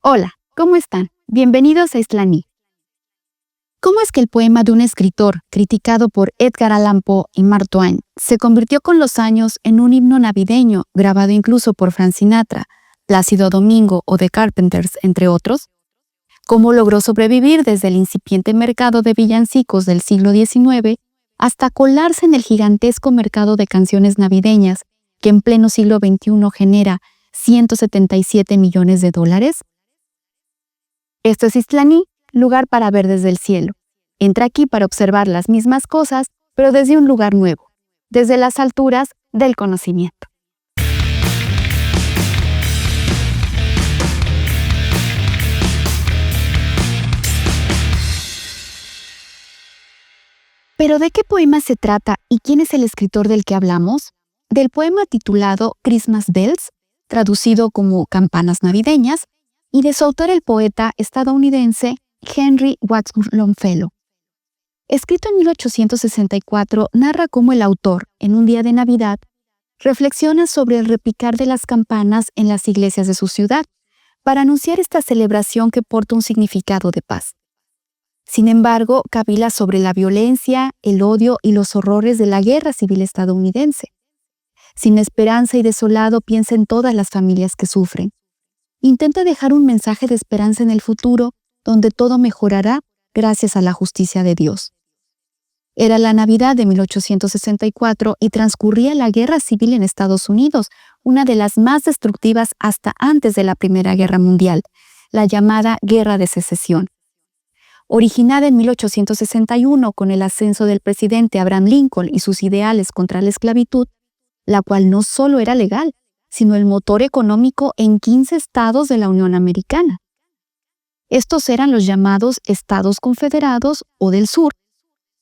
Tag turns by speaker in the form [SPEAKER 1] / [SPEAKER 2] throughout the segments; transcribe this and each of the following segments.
[SPEAKER 1] Hola, ¿cómo están? Bienvenidos a Islaní. ¿Cómo es que el poema de un escritor criticado por Edgar Allan Poe y Mark Twain se convirtió con los años en un himno navideño grabado incluso por Frank Sinatra, Plácido Domingo o The Carpenters, entre otros? ¿Cómo logró sobrevivir desde el incipiente mercado de villancicos del siglo XIX hasta colarse en el gigantesco mercado de canciones navideñas que en pleno siglo XXI genera 177 millones de dólares? Esto es Islaní, lugar para ver desde el cielo. Entra aquí para observar las mismas cosas, pero desde un lugar nuevo, desde las alturas del conocimiento. ¿Pero de qué poema se trata y quién es el escritor del que hablamos? Del poema titulado Christmas Bells, traducido como Campanas Navideñas, y de su autor el poeta estadounidense Henry Wadsworth Longfellow. Escrito en 1864, narra cómo el autor, en un día de Navidad, reflexiona sobre el repicar de las campanas en las iglesias de su ciudad, para anunciar esta celebración que porta un significado de paz. Sin embargo, cavila sobre la violencia, el odio y los horrores de la guerra civil estadounidense. Sin esperanza y desolado, piensa en todas las familias que sufren. Intenta dejar un mensaje de esperanza en el futuro, donde todo mejorará gracias a la justicia de Dios. Era la Navidad de 1864 y transcurría la Guerra Civil en Estados Unidos, una de las más destructivas hasta antes de la Primera Guerra Mundial, la llamada Guerra de Secesión. Originada en 1861 con el ascenso del presidente Abraham Lincoln y sus ideales contra la esclavitud, la cual no solo era legal, sino el motor económico en 15 estados de la Unión Americana. Estos eran los llamados Estados Confederados o del Sur,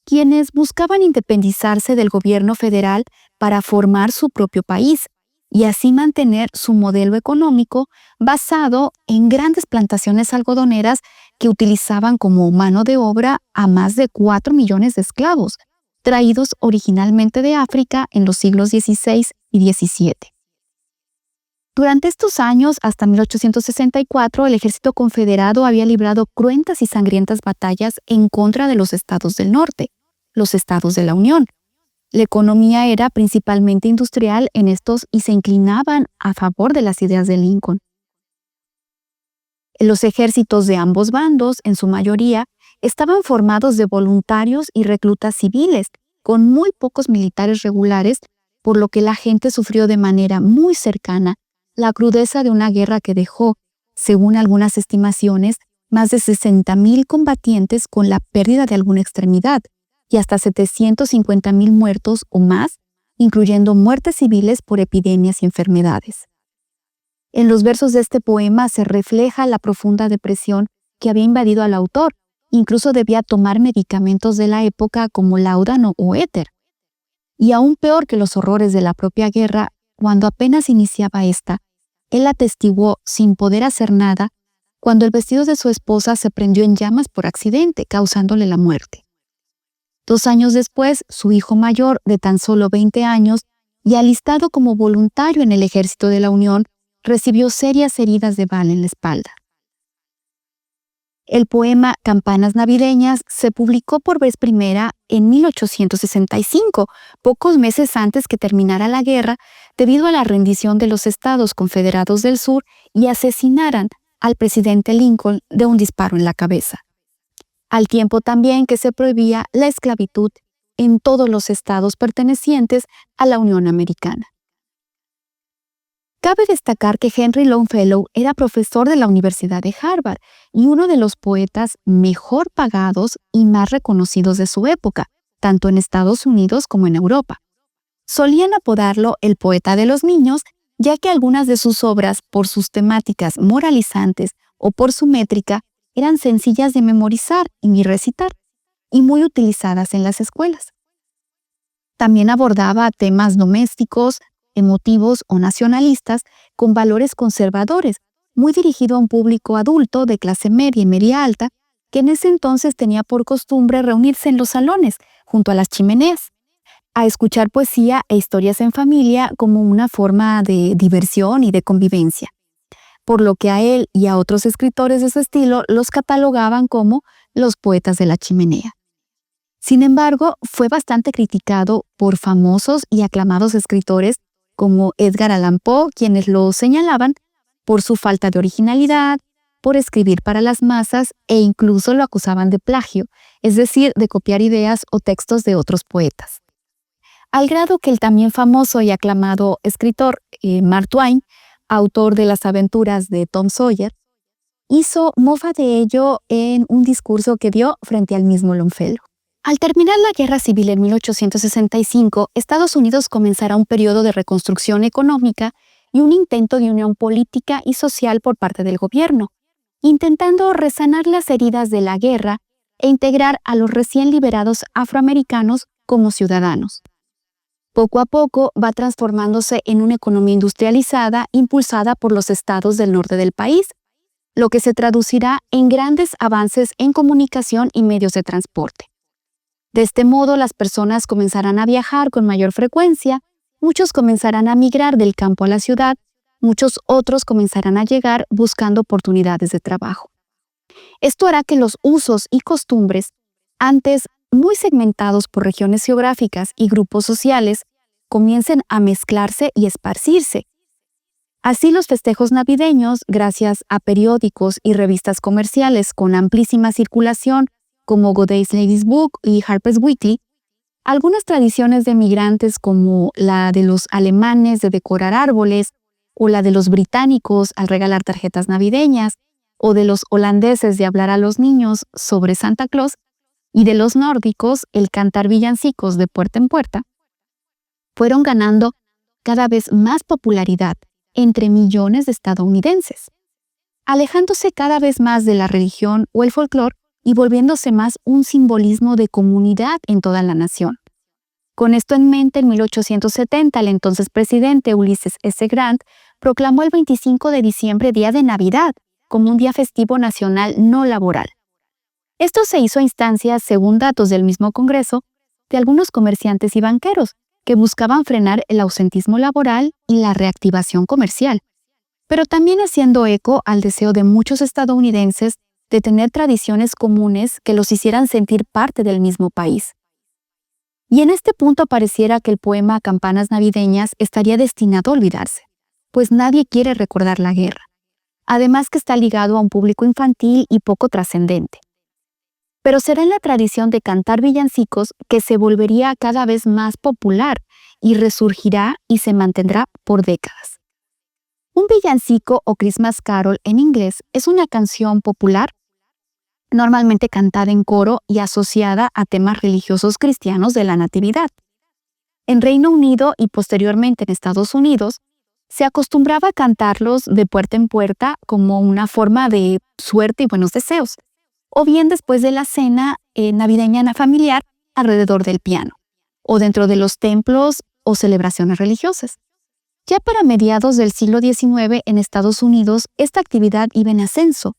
[SPEAKER 1] quienes buscaban independizarse del gobierno federal para formar su propio país y así mantener su modelo económico basado en grandes plantaciones algodoneras que utilizaban como mano de obra a más de 4 millones de esclavos, traídos originalmente de África en los siglos XVI y XVII. Durante estos años, hasta 1864, el ejército confederado había librado cruentas y sangrientas batallas en contra de los estados del norte, los estados de la Unión. La economía era principalmente industrial en estos y se inclinaban a favor de las ideas de Lincoln. Los ejércitos de ambos bandos, en su mayoría, estaban formados de voluntarios y reclutas civiles, con muy pocos militares regulares, por lo que la gente sufrió de manera muy cercana la crudeza de una guerra que dejó, según algunas estimaciones, más de 60,000 combatientes con la pérdida de alguna extremidad y hasta 750,000 muertos o más, incluyendo muertes civiles por epidemias y enfermedades. En los versos de este poema se refleja la profunda depresión que había invadido al autor. Incluso debía tomar medicamentos de la época como láudano o éter. Y aún peor que los horrores de la propia guerra, cuando apenas iniciaba esta, él atestiguó sin poder hacer nada cuando el vestido de su esposa se prendió en llamas por accidente, causándole la muerte. 2 años después, su hijo mayor, de tan solo 20 años, y alistado como voluntario en el ejército de la Unión, recibió serias heridas de bala en la espalda. El poema Campanas Navideñas se publicó por vez primera en 1865, pocos meses antes que terminara la guerra, debido a la rendición de los Estados Confederados del Sur y asesinaran al presidente Lincoln de un disparo en la cabeza. Al tiempo también que se prohibía la esclavitud en todos los estados pertenecientes a la Unión Americana. Cabe destacar que Henry Longfellow era profesor de la Universidad de Harvard y uno de los poetas mejor pagados y más reconocidos de su época, tanto en Estados Unidos como en Europa. Solían apodarlo el poeta de los niños, ya que algunas de sus obras, por sus temáticas moralizantes o por su métrica, eran sencillas de memorizar y recitar, y muy utilizadas en las escuelas. También abordaba temas domésticos, emotivos o nacionalistas con valores conservadores, muy dirigido a un público adulto de clase media y media alta, que en ese entonces tenía por costumbre reunirse en los salones, junto a las chimeneas, a escuchar poesía e historias en familia como una forma de diversión y de convivencia. por lo que a él y a otros escritores de su estilo los catalogaban como los poetas de la chimenea. Sin embargo, fue bastante criticado por famosos y aclamados escritores como Edgar Allan Poe, quienes lo señalaban por su falta de originalidad, por escribir para las masas e incluso lo acusaban de plagio, es decir, de copiar ideas o textos de otros poetas. Al grado que el también famoso y aclamado escritor Mark Twain, autor de las aventuras de Tom Sawyer, hizo mofa de ello en un discurso que dio frente al mismo Longfellow. Al terminar la Guerra Civil en 1865, Estados Unidos comenzará un periodo de reconstrucción económica y un intento de unión política y social por parte del gobierno, intentando resanar las heridas de la guerra e integrar a los recién liberados afroamericanos como ciudadanos. Poco a poco va transformándose en una economía industrializada impulsada por los estados del norte del país, lo que se traducirá en grandes avances en comunicación y medios de transporte. De este modo, las personas comenzarán a viajar con mayor frecuencia, muchos comenzarán a migrar del campo a la ciudad, muchos otros comenzarán a llegar buscando oportunidades de trabajo. Esto hará que los usos y costumbres, antes muy segmentados por regiones geográficas y grupos sociales, comiencen a mezclarse y esparcirse. Así los festejos navideños, gracias a periódicos y revistas comerciales con amplísima circulación como Godey's Lady's Book y Harper's Weekly, algunas tradiciones de migrantes como la de los alemanes de decorar árboles o la de los británicos al regalar tarjetas navideñas o de los holandeses de hablar a los niños sobre Santa Claus y de los nórdicos el cantar villancicos de puerta en puerta, fueron ganando cada vez más popularidad entre millones de estadounidenses, alejándose cada vez más de la religión o el folclore y volviéndose más un simbolismo de comunidad en toda la nación. Con esto en mente, en 1870, el entonces presidente Ulysses S. Grant proclamó el 25 de diciembre Día de Navidad como un día festivo nacional no laboral. Esto se hizo a instancias, según datos del mismo Congreso, de algunos comerciantes y banqueros que buscaban frenar el ausentismo laboral y la reactivación comercial, pero también haciendo eco al deseo de muchos estadounidenses de tener tradiciones comunes que los hicieran sentir parte del mismo país. Y en este punto pareciera que el poema Campanas Navideñas estaría destinado a olvidarse, pues nadie quiere recordar la guerra, además que está ligado a un público infantil y poco trascendente. Pero será en la tradición de cantar villancicos que se volvería cada vez más popular y resurgirá y se mantendrá por décadas. Un villancico o Christmas Carol en inglés es una canción popular normalmente cantada en coro y asociada a temas religiosos cristianos de la Natividad. En Reino Unido y posteriormente en Estados Unidos, se acostumbraba a cantarlos de puerta en puerta como una forma de suerte y buenos deseos, o bien después de la cena navideña familiar alrededor del piano, o dentro de los templos o celebraciones religiosas. Ya para mediados del siglo XIX en Estados Unidos, esta actividad iba en ascenso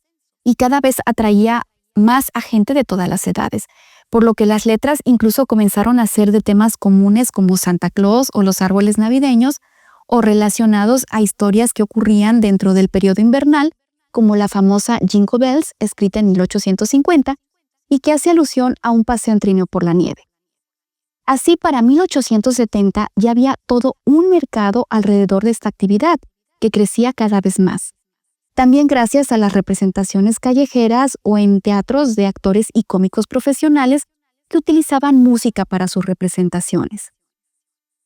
[SPEAKER 1] y cada vez atraía más a gente de todas las edades, por lo que las letras incluso comenzaron a ser de temas comunes como Santa Claus o los árboles navideños, o relacionados a historias que ocurrían dentro del periodo invernal, como la famosa Jingle Bells, escrita en 1850, y que hace alusión a un paseo en trineo por la nieve. Así, para 1870 ya había todo un mercado alrededor de esta actividad, que crecía cada vez más. También gracias a las representaciones callejeras o en teatros de actores y cómicos profesionales que utilizaban música para sus representaciones.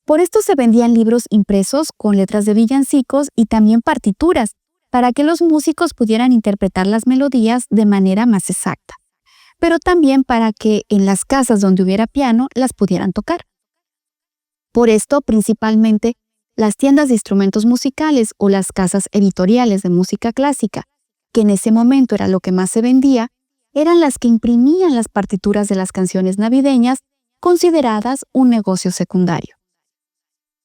[SPEAKER 1] Por esto se vendían libros impresos con letras de villancicos y también partituras, para que los músicos pudieran interpretar las melodías de manera más exacta, pero también para que en las casas donde hubiera piano las pudieran tocar. Por esto, principalmente, las tiendas de instrumentos musicales o las casas editoriales de música clásica, que en ese momento era lo que más se vendía, eran las que imprimían las partituras de las canciones navideñas, consideradas un negocio secundario.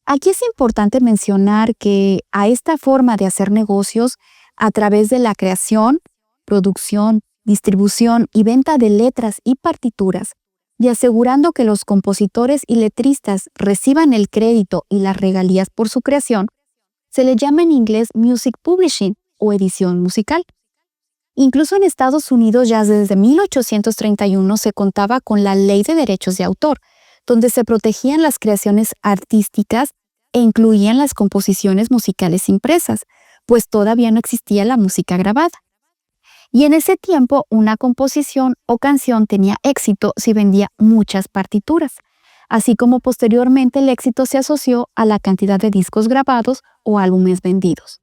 [SPEAKER 1] Aquí es importante mencionar que a esta forma de hacer negocios a través de la creación, producción, distribución y venta de letras y partituras, y asegurando que los compositores y letristas reciban el crédito y las regalías por su creación, se le llama en inglés music publishing o edición musical. Incluso en Estados Unidos ya desde 1831 se contaba con la Ley de Derechos de Autor, donde se protegían las creaciones artísticas e incluían las composiciones musicales impresas, pues todavía no existía la música grabada. Y en ese tiempo, una composición o canción tenía éxito si vendía muchas partituras, así como posteriormente el éxito se asoció a la cantidad de discos grabados o álbumes vendidos.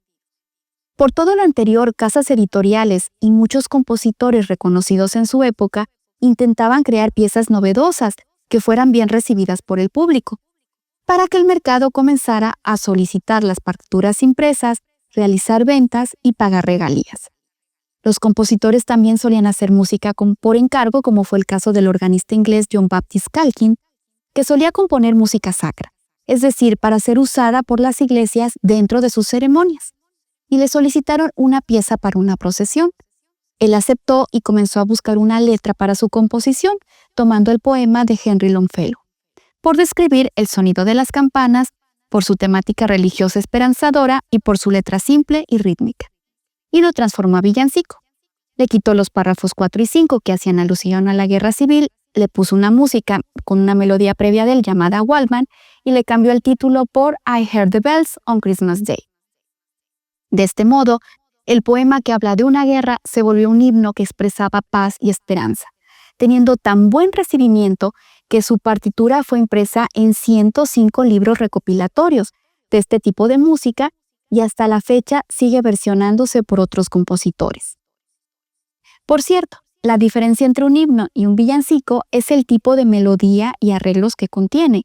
[SPEAKER 1] Por todo lo anterior, casas editoriales y muchos compositores reconocidos en su época intentaban crear piezas novedosas que fueran bien recibidas por el público, para que el mercado comenzara a solicitar las partituras impresas, realizar ventas y pagar regalías. Los compositores también solían hacer música por encargo, como fue el caso del organista inglés John Baptist Calkin, que solía componer música sacra, es decir, para ser usada por las iglesias dentro de sus ceremonias, y le solicitaron una pieza para una procesión. Él aceptó y comenzó a buscar una letra para su composición, tomando el poema de Henry Longfellow, por describir el sonido de las campanas, por su temática religiosa esperanzadora y por su letra simple y rítmica, y lo transformó a villancico. Le quitó los párrafos 4 y 5 que hacían alusión a la guerra civil, le puso una música con una melodía previa de él llamada Waltman y le cambió el título por I Heard the Bells on Christmas Day. De este modo, el poema que habla de una guerra se volvió un himno que expresaba paz y esperanza, teniendo tan buen recibimiento que su partitura fue impresa en 105 libros recopilatorios de este tipo de música y hasta la fecha sigue versionándose por otros compositores. Por cierto, la diferencia entre un himno y un villancico es el tipo de melodía y arreglos que contiene,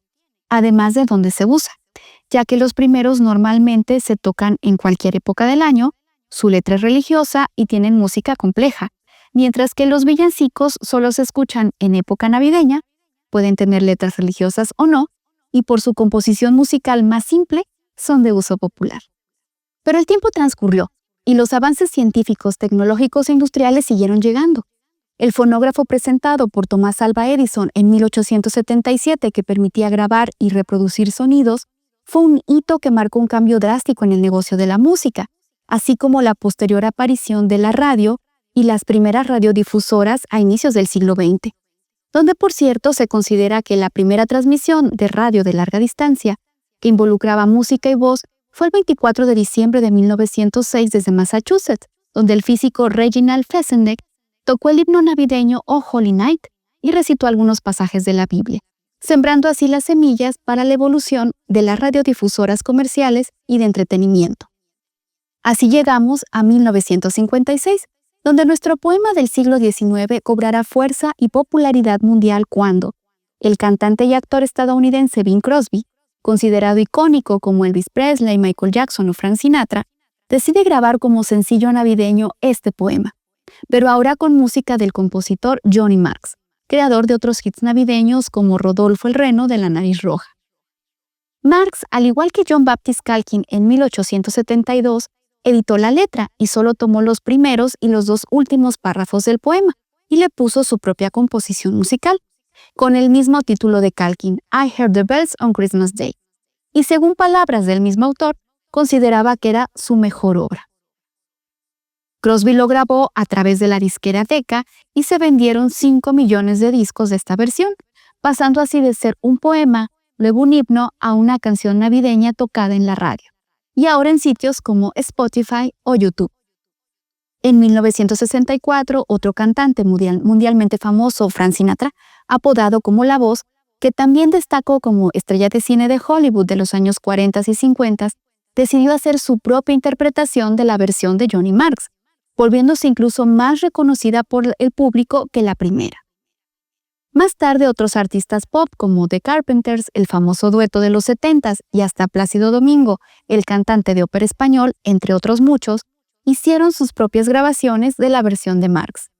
[SPEAKER 1] además de dónde se usa, ya que los primeros normalmente se tocan en cualquier época del año, su letra es religiosa y tienen música compleja, mientras que los villancicos solo se escuchan en época navideña, pueden tener letras religiosas o no, y por su composición musical más simple, son de uso popular. Pero el tiempo transcurrió, y los avances científicos, tecnológicos e industriales siguieron llegando. El fonógrafo presentado por Thomas Alva Edison en 1877, que permitía grabar y reproducir sonidos, fue un hito que marcó un cambio drástico en el negocio de la música, así como la posterior aparición de la radio y las primeras radiodifusoras a inicios del siglo XX, donde por cierto se considera que la primera transmisión de radio de larga distancia, que involucraba música y voz, fue el 24 de diciembre de 1906 desde Massachusetts, donde el físico Reginald Fessenden tocó el himno navideño Oh Holy Night y recitó algunos pasajes de la Biblia, sembrando así las semillas para la evolución de las radiodifusoras comerciales y de entretenimiento. Así llegamos a 1956, donde nuestro poema del siglo XIX cobrará fuerza y popularidad mundial cuando el cantante y actor estadounidense Bing Crosby, considerado icónico como Elvis Presley, Michael Jackson o Frank Sinatra, decide grabar como sencillo navideño este poema, pero ahora con música del compositor Johnny Marks, creador de otros hits navideños como Rodolfo el Reno de la Nariz Roja. Marks, al igual que John Baptist Calkin en 1872, editó la letra y solo tomó los primeros y los 2 últimos párrafos del poema y le puso su propia composición musical, con el mismo título de Calkin, I Heard the Bells on Christmas Day, y según palabras del mismo autor, consideraba que era su mejor obra. Crosby lo grabó a través de la disquera Decca y se vendieron 5 millones de discos de esta versión, pasando así de ser un poema, luego un himno, a una canción navideña tocada en la radio, y ahora en sitios como Spotify o YouTube. En 1964, otro cantante mundialmente famoso, Frank Sinatra, apodado como La Voz, que también destacó como estrella de cine de Hollywood de los años 40 y 50, decidió hacer su propia interpretación de la versión de Johnny Marks, volviéndose incluso más reconocida por el público que la primera. Más tarde, otros artistas pop como The Carpenters, el famoso dueto de los 70s, y hasta Plácido Domingo, el cantante de ópera español, entre otros muchos, hicieron sus propias grabaciones de la versión de Marks.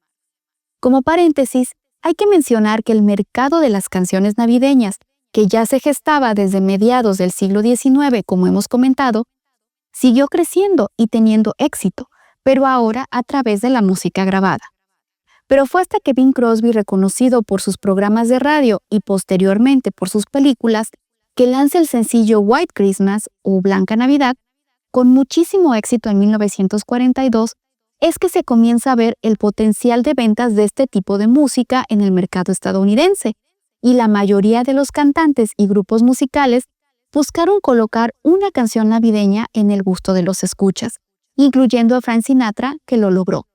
[SPEAKER 1] Como paréntesis, hay que mencionar que el mercado de las canciones navideñas, que ya se gestaba desde mediados del siglo XIX, como hemos comentado, siguió creciendo y teniendo éxito, pero ahora a través de la música grabada. Pero fue hasta que Bing Crosby, reconocido por sus programas de radio y posteriormente por sus películas, que lanza el sencillo White Christmas o Blanca Navidad, con muchísimo éxito en 1942, es que se comienza a ver el potencial de ventas de este tipo de música en el mercado estadounidense, y la mayoría de los cantantes y grupos musicales buscaron colocar una canción navideña en el gusto de los escuchas, incluyendo a Frank Sinatra, que lo logró.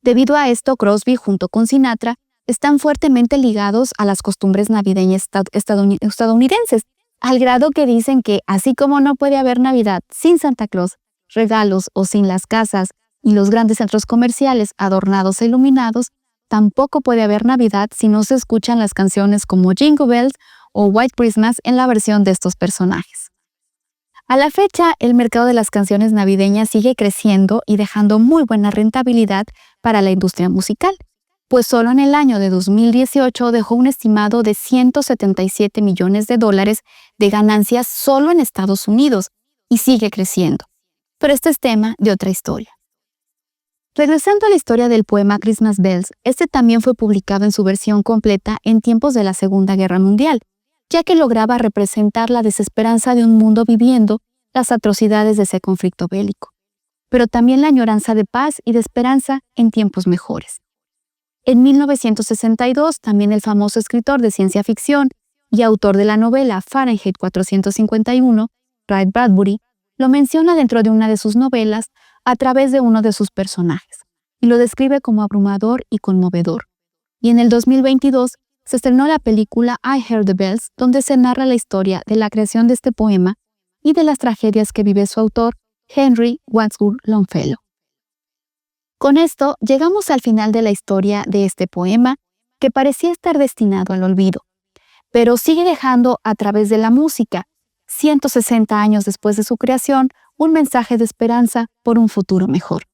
[SPEAKER 1] Debido a esto, Crosby, junto con Sinatra, están fuertemente ligados a las costumbres navideñas estadounidenses, al grado que dicen que así como no puede haber Navidad sin Santa Claus, regalos o sin las casas y los grandes centros comerciales adornados e iluminados, tampoco puede haber Navidad si no se escuchan las canciones como Jingle Bells o White Christmas en la versión de estos personajes. A la fecha, el mercado de las canciones navideñas sigue creciendo y dejando muy buena rentabilidad para la industria musical, pues solo en el año de 2018 dejó un estimado de $177 millones de ganancias solo en Estados Unidos, y sigue creciendo. Pero este es tema de otra historia. Regresando a la historia del poema Christmas Bells, este también fue publicado en su versión completa en tiempos de la Segunda Guerra Mundial, ya que lograba representar la desesperanza de un mundo viviendo las atrocidades de ese conflicto bélico, pero también la añoranza de paz y de esperanza en tiempos mejores. En 1962, también el famoso escritor de ciencia ficción y autor de la novela Fahrenheit 451, Ray Bradbury, lo menciona dentro de una de sus novelas a través de uno de sus personajes, y lo describe como abrumador y conmovedor. Y en el 2022 se estrenó la película I Heard the Bells, donde se narra la historia de la creación de este poema y de las tragedias que vive su autor, Henry Wadsworth Longfellow. Con esto llegamos al final de la historia de este poema, que parecía estar destinado al olvido, pero sigue dejando a través de la música, 160 años después de su creación, un mensaje de esperanza por un futuro mejor.